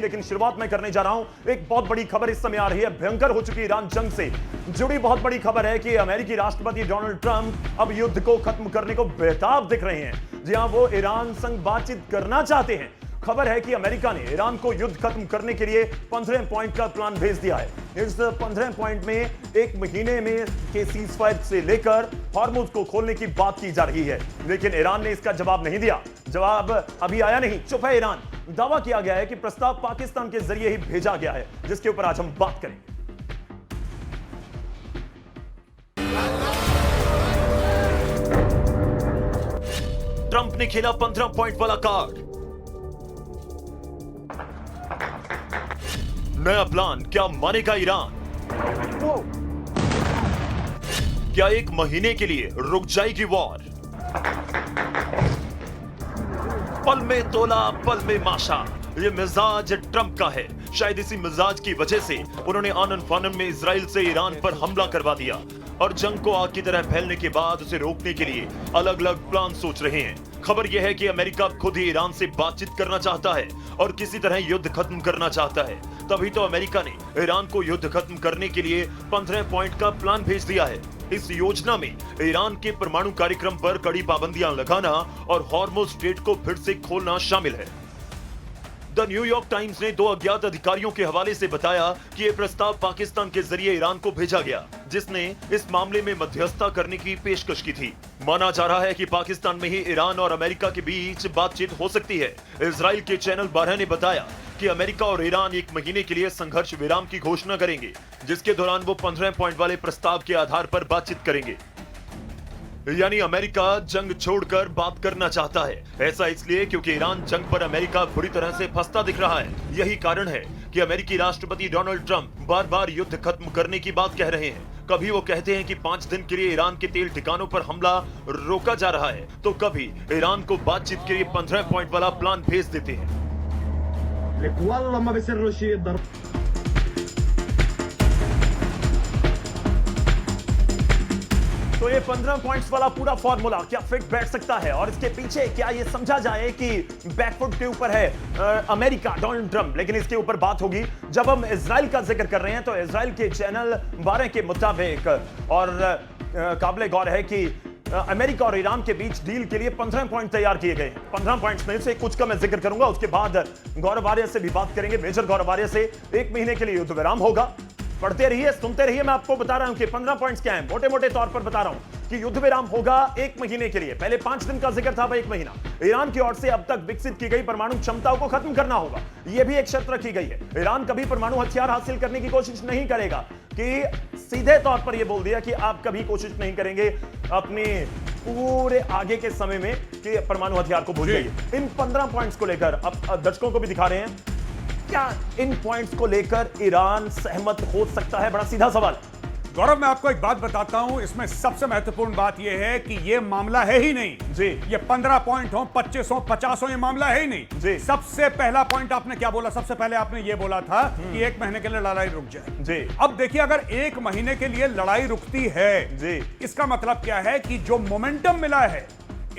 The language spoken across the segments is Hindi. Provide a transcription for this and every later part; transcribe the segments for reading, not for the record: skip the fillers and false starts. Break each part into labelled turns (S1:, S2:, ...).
S1: लेकिन शुरुआत मैं करने जा रहा हूं एक बहुत बड़ी खबर इस समय आ रही है। भयंकर हो चुकी ईरान जंग से जुड़ी बहुत बड़ी खबर है कि अमेरिकी राष्ट्रपति डोनाल्ड ट्रंप अब युद्ध को खत्म करने को बेताब दिख रहे हैं। जी हां, वो ईरान संग बातचीत करना चाहते हैं। खबर है कि अमेरिका ने ईरान को युद्ध खत्म करने के लिए 15 पॉइंट का प्लान भेज दिया है। इस 15 पॉइंट में एक महीने में के सीजफायर से लेकर हॉर्मुज को खोलने की बात की जा रही है, लेकिन ईरान ने इसका जवाब नहीं दिया। जवाब अभी आया नहीं, चुप है ईरान। दावा किया गया है कि प्रस्ताव पाकिस्तान के जरिए ही भेजा गया है, जिसके ऊपर आज हम बात करेंगे। ट्रंप ने खेला 15 पॉइंट वाला कार्ड। नया प्लान क्या मानेगा ईरान? क्या एक महीने के लिए रुक जाएगी वॉर? पल में तोला पल में माशा, ये मिजाज ट्रंप का है। शायद इसी मिजाज की वजह से उन्होंने आनन फानन में इजराइल से ईरान पर हमला करवा दिया और जंग को आग की तरह फैलने के बाद उसे रोकने के लिए अलग अलग प्लान सोच रहे हैं। खबर यह है कि अमेरिका खुद ही ईरान से बातचीत करना चाहता है और किसी तरह युद्ध खत्म करना चाहता है। तभी तो अमेरिका ने ईरान को युद्ध खत्म करने के लिए 15 पॉइंट का प्लान भेज दिया है। इस योजना में ईरान के परमाणु कार्यक्रम पर कड़ी पाबंदियां लगाना और हॉर्मुज स्ट्रेट को फिर से खोलना शामिल है। द न्यूयॉर्क टाइम्स ने 2 अज्ञात अधिकारियों के हवाले से बताया कि यह प्रस्ताव पाकिस्तान के जरिए ईरान को भेजा गया, जिसने इस मामले में मध्यस्थता करने की पेशकश की थी। माना जा रहा है कि पाकिस्तान में ही ईरान और अमेरिका के बीच बातचीत हो सकती है। इजराइल के चैनल 12 ने बताया कि अमेरिका और ईरान एक महीने के लिए संघर्ष विराम की घोषणा करेंगे, जिसके दौरान वो 15 पॉइंट वाले प्रस्ताव के आधार पर बातचीत करेंगे। यानी अमेरिका जंग छोड़कर बात करना चाहता है। ऐसा इसलिए क्योंकि ईरान जंग पर अमेरिका बुरी तरह से फंसता दिख रहा है। यही कारण है कि अमेरिकी राष्ट्रपति डोनाल्ड ट्रंप बार बार युद्ध खत्म करने की बात कह रहे हैं। कभी वो कहते हैं कि 5 दिन के लिए ईरान के तेल ठिकानों पर हमला रोका जा रहा है, तो कभी ईरान को बातचीत के लिए 15 पॉइंट वाला प्लान भेज देते हैं। तो ये 15 पॉइंट्स वाला पूरा फॉर्मूला क्या फिट बैठ सकता है और इसके पीछे क्या ये समझा जाए कि बैकफुट के ऊपर है अमेरिका, डोनाल्ड ट्रंप? लेकिन इसके ऊपर बात होगी जब हम इजराइल का जिक्र कर रहे हैं। तो इजराइल के चैनल 12 के मुताबिक और काबिल गौर है कि अमेरिका और ईरान के बीच डील के लिए 15 पॉइंट तैयार किए गए। 15 पॉइंट्स में से कुछ का मैं जिक्र करूंगा, उसके बाद गौरव आर्य से भी बात करेंगे, मेजर गौरव आर्य से। 1 महीने के लिए युद्ध विराम होगा। पढ़ते रहिए, सुनते रहिए, मैं आपको बता रहा हूं कि 15 पॉइंट्स क्या हैं। मोटे मोटे तौर पर बता रहा हूं कि युद्ध विराम होगा 1 महीने के लिए। पहले 5 दिन का जिक्र था, अब 1 महीना। ईरान की ओर से अब तक विकसित की गई परमाणु क्षमताओं को खत्म करना होगा, यह भी एक शर्त रखी गई है। ईरान कभी परमाणु हथियार हासिल करने की कोशिश नहीं करेगा, कि सीधे तौर पर यह बोल दिया कि आप कभी कोशिश नहीं करेंगे अपने पूरे आगे के समय में कि परमाणु हथियार को भूल जाइए। इन 15 पॉइंट्स को लेकर अब दर्शकों को भी दिखा रहे हैं, क्या इन पॉइंट्स को लेकर ईरान सहमत हो सकता है? बड़ा सीधा सवाल।
S2: गौरव, मैं आपको एक बात बताता हूं, इसमें सबसे महत्वपूर्ण बात यह है कि यह मामला है ही नहीं
S1: जी।
S2: ये 15 पॉइंट हो, 25 हो, 50 हो, ये मामला है ही नहीं
S1: जी।
S2: सबसे पहला पॉइंट आपने क्या बोला? सबसे पहले आपने ये बोला था कि 1 महीने के लिए लड़ाई रुक जाए
S1: जी।
S2: अब देखिए, अगर 1 महीने के लिए लड़ाई रुकती है जी, इसका मतलब क्या है कि जो मोमेंटम मिला है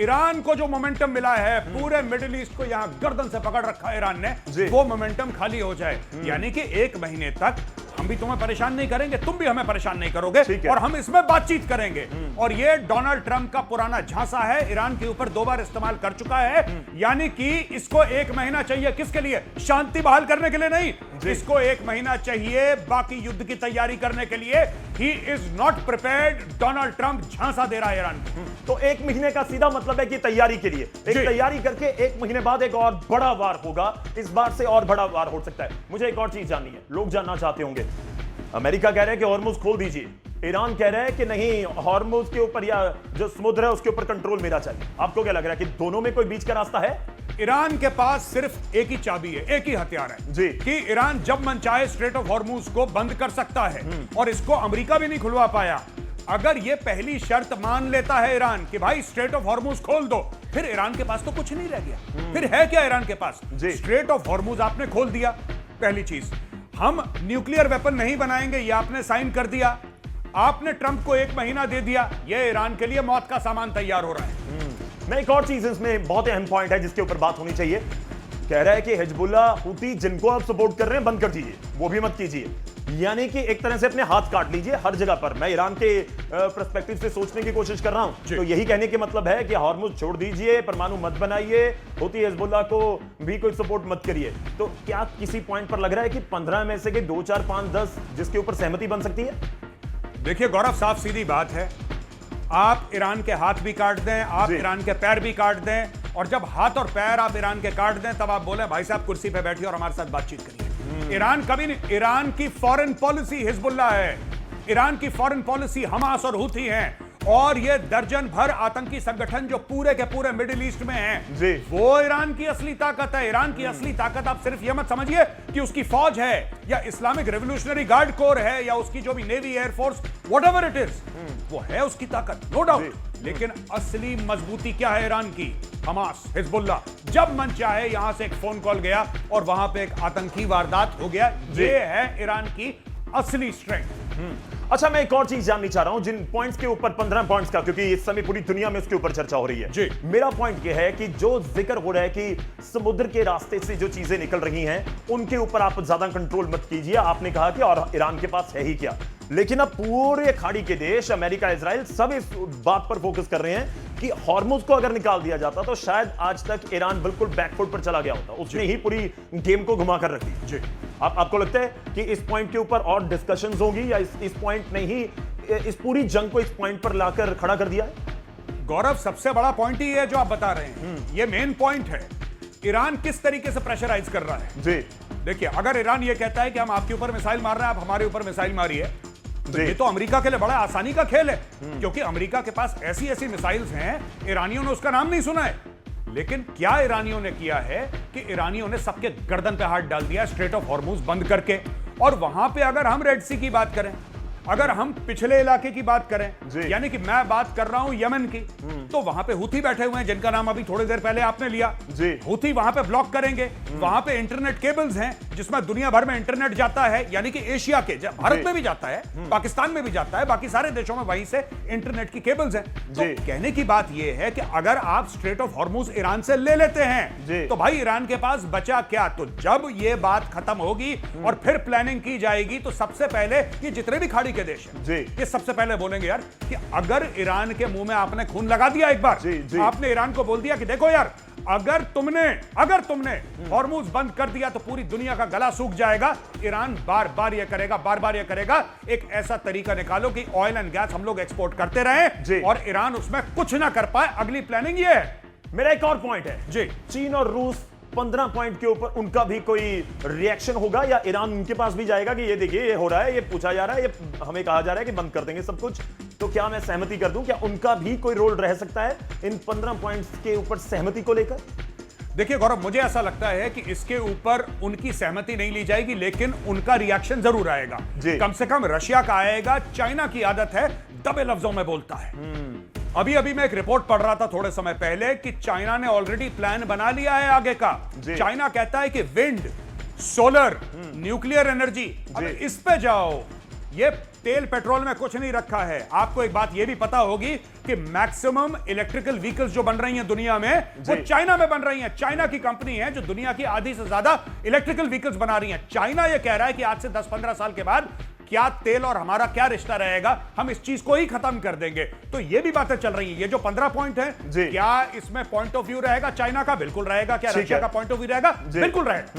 S2: ईरान को, जो मोमेंटम मिला है पूरे मिडिल ईस्ट को यहां गर्दन से पकड़ रखा है ईरान ने, वो मोमेंटम खाली हो जाए। यानी कि 1 महीने तक हम भी तुम्हें परेशान नहीं करेंगे, तुम भी हमें परेशान नहीं करोगे, और हम इसमें बातचीत करेंगे। और ये डोनाल्ड ट्रंप का पुराना झांसा है, ईरान के ऊपर 2 बार इस्तेमाल कर चुका है। यानी कि इसको 1 महीना चाहिए, किसके लिए? शांति बहाल करने के लिए नहीं, इसको 1 महीना चाहिए बाकी युद्ध की तैयारी करने के लिए। He is not prepared. Donald Trump झांसा दे रहा है ईरान को।
S1: तो 1 महीने का सीधा मतलब है कि तैयारी के लिए, एक तैयारी करके 1 महीने बाद एक और बड़ा वार होगा। इस बार से और बड़ा वार हो सकता है। मुझे एक और चीज जाननी है, लोग जानना चाहते होंगे। अमेरिका कह रहा है कि हॉर्मुज खोल दीजिए, ईरान कह रहा है कि नहीं, हॉर्मुज के ऊपर या जो समुद्र है उसके ऊपर कंट्रोल मेरा चाहिए। आपको क्या लग रहा है कि दोनों में कोई बीच का रास्ता है?
S2: ईरान के पास सिर्फ एक ही चाबी है, एक ही हथियार है
S1: जी,
S2: कि ईरान जब मन चाहे स्ट्रेट ऑफ हॉर्मुज को बंद कर सकता है, और इसको अमेरिका भी नहीं खुलवा पाया। अगर ये पहली शर्त मान लेता है ईरान कि भाई स्ट्रेट ऑफ हॉर्मुज खोल दो, फिर ईरान के पास तो कुछ नहीं रह गया। फिर है क्या ईरान के पास? स्ट्रेट ऑफ हॉर्मुज आपने खोल दिया, पहली चीज। हम न्यूक्लियर वेपन नहीं बनाएंगे, ये आपने साइन कर दिया। आपने ट्रंप को 1 महीना दे दिया, ये ईरान के लिए मौत का सामान तैयार हो रहा है।
S1: मैं एक और चीज इसमें बहुत अहम पॉइंट है जिसके ऊपर बात होनी चाहिए। कह रहा है कि हिजबुल्लाह हुती जिनको आप सपोर्ट कर रहे हैं बंद कर दीजिए, वो भी मत कीजिए। यानी कि एक तरह से अपने हाथ काट लीजिए हर जगह पर। मैं ईरान के पर्सपेक्टिव से सोचने की कोशिश कर रहा हूं, तो यही कहने के मतलब है कि हॉर्मुज छोड़ दीजिए, परमाणु मत बनाइए, हुती हिजबुल्लाह को भी कोई सपोर्ट मत करिए। तो क्या किसी पॉइंट पर लग रहा है कि 15 में से के 2, 4, 5, 10 जिसके ऊपर सहमति बन सकती है?
S2: देखिए गौरव, साफ सीधी बात है, आप ईरान के हाथ भी काट दें, आप ईरान के पैर भी काट दें, और जब हाथ और पैर आप ईरान के काट दें तब आप बोले भाई साहब कुर्सी पे बैठिए और हमारे साथ बातचीत करिए। ईरान कभी नहीं, ईरान की फॉरेन पॉलिसी हिजबुल्लाह है, ईरान की फॉरेन पॉलिसी हमास और हुती हैं, और ये दर्जन भर आतंकी संगठन जो पूरे के पूरे मिडिल ईस्ट में हैं, वो ईरान की असली ताकत है। ईरान की असली ताकत आप सिर्फ ये मत समझिए कि उसकी फौज है या इस्लामिक रेवोल्यूशनरी गार्ड कोर है या उसकी जो भी navy, air force, whatever it is, वो है उसकी ताकत, नो डाउट। लेकिन असली मजबूती क्या है ईरान की? Hamas, Hezbollah. जब मन चाहे यहां से एक फोन कॉल गया और वहां पे एक आतंकी वारदात हो गया, ये है ईरान की असली स्ट्रेंथ।
S1: अच्छा, मैं एक और चीज जाननी चाह रहा हूं, जिन पॉइंट्स के ऊपर 15 पॉइंट्स का, क्योंकि इस समय पूरी दुनिया में उसके ऊपर चर्चा हो रही है
S2: जी।
S1: मेरा पॉइंट यह है कि जो जिक्र हो रहा है कि समुद्र के रास्ते से जो चीजें निकल रही हैं उनके ऊपर आप ज्यादा कंट्रोल मत कीजिए। आपने कहा कि और ईरान के पास है ही क्या, लेकिन अब पूरे खाड़ी के देश अमेरिका, इजराइल सब इस बात पर फोकस कर रहे हैं कि हॉर्मुज को अगर निकाल दिया जाता तो शायद आज तक ईरान बिल्कुल बैकफुट पर चला गया होता। उसने ही पूरी गेम को घुमा कर रख दी।
S2: जी,
S1: आपको लगता है कि इस पॉइंट के ऊपर और डिस्कशंस होंगी या इस पॉइंट ने ही इस पूरी जंग को इस पॉइंट पर लाकर खड़ा कर दिया है?
S2: गौरव, सबसे बड़ा पॉइंट ही है जो आप बता रहे हैं, ये मेन पॉइंट है। ईरान किस तरीके से प्रेशराइज कर रहा है।
S1: जी,
S2: देखिए, अगर ईरान ये कहता है कि हम आपके ऊपर मिसाइल मार रहे हैं, आप हमारे ऊपर मिसाइल मारिए, तो ये तो अमेरिका के लिए बड़ा आसानी का खेल है, क्योंकि अमेरिका के पास ऐसी ऐसी मिसाइल्स हैं, ईरानियों ने उसका नाम नहीं सुना है। लेकिन क्या ईरानियों ने किया है कि ईरानियों ने सबके गर्दन पे हाथ डाल दिया स्ट्रेट ऑफ हॉर्मुज बंद करके। और वहां पे अगर हम रेड सी की बात करें, अगर हम पिछले इलाके की बात करें, यानी कि मैं बात कर रहा हूं यमन की, तो वहां पे हुती बैठे हुए हैं जिनका नाम अभी थोड़ी देर पहले आपने लिया। हुती वहां पे ब्लॉक करेंगे, वहां पे इंटरनेट केबल्स हैं जिसमें दुनिया भर में इंटरनेट जाता है, यानी कि एशिया के, भारत में भी जाता है, पाकिस्तान में भी जाता है, बाकी सारे देशों में वहीं से इंटरनेट की केबल्स हैं। तो कहने की बात यह है कि अगर आप स्ट्रेट ऑफ हॉर्मुज ईरान से ले लेते हैं तो भाई ईरान के पास बचा क्या? तो जब यह बात खत्म होगी और फिर प्लानिंग की जाएगी, तो सबसे पहले ये जितने भी खाड़ी के देश हैं, ये सबसे पहले बोलेंगे यार कि अगर ईरान के मुंह में आपने खून लगा दिया एक बार, आपने ईरान को बोल दिया कि देखो यार, अगर तुमने हॉर्मुज बंद कर दिया तो पूरी दुनिया का गला सूख जाएगा। ईरान बार बार ये करेगा, एक ऐसा तरीका निकालो कि ऑयल एंड गैस हम लोग एक्सपोर्ट करते रहें और ईरान उसमें कुछ ना कर पाए। अगली प्लानिंग ये है।
S1: मेरा एक और पॉइंट है
S2: जी,
S1: चीन और रूस 15 पॉइंट के ऊपर उनका भी कोई रिएक्शन होगा या ईरान उनके पास भी जाएगा कि ये देखिए ये हो रहा है, ये पूछा जा रहा है, ये हमें कहा जा रहा है कि बंद कर देंगे सब कुछ, तो क्या मैं सहमति कर दूं? क्या उनका भी कोई रोल रह सकता है इन 15 पॉइंट्स के ऊपर सहमति को लेकर?
S2: देखिए गौरव, मुझे ऐसा लगता है कि इसके ऊपर उनकी सहमति नहीं ली जाएगी, लेकिन उनका रिएक्शन जरूर आएगा। कम से कम रशिया का आएगा। चाइना की आदत है दबे लफ्जों में बोलता है। अभी मैं एक रिपोर्ट पढ़ रहा था थोड़े समय पहले कि चाइना ने ऑलरेडी प्लान बना लिया है आगे का। चाइना कहता है कि विंड, सोलर, न्यूक्लियर एनर्जी, इस पे जाओ। ये तेल पेट्रोल में कुछ नहीं रखा है। आपको एक बात ये भी पता होगी कि मैक्सिमम इलेक्ट्रिकल व्हीकल्स जो बन रही हैं दुनिया में, वो चाइना में बन रही हैं। चाइना की कंपनी है जो दुनिया की आधी से ज्यादा इलेक्ट्रिकल व्हीकल्स बना रही हैं। चाइना ये कह रहा है कि आज से 10-15 साल के बाद क्या तेल और हमारा क्या रिश्ता रहेगा, हम इस चीज को ही खत्म कर देंगे। तो ये भी बातें चल रही हैं। ये जो 15 पॉइंट है, क्या इसमें पॉइंट ऑफ व्यू रहेगा चाइना का? बिल्कुल रहेगा। क्या रशिया का पॉइंट ऑफ व्यू रहेगा? बिल्कुल रहेगा।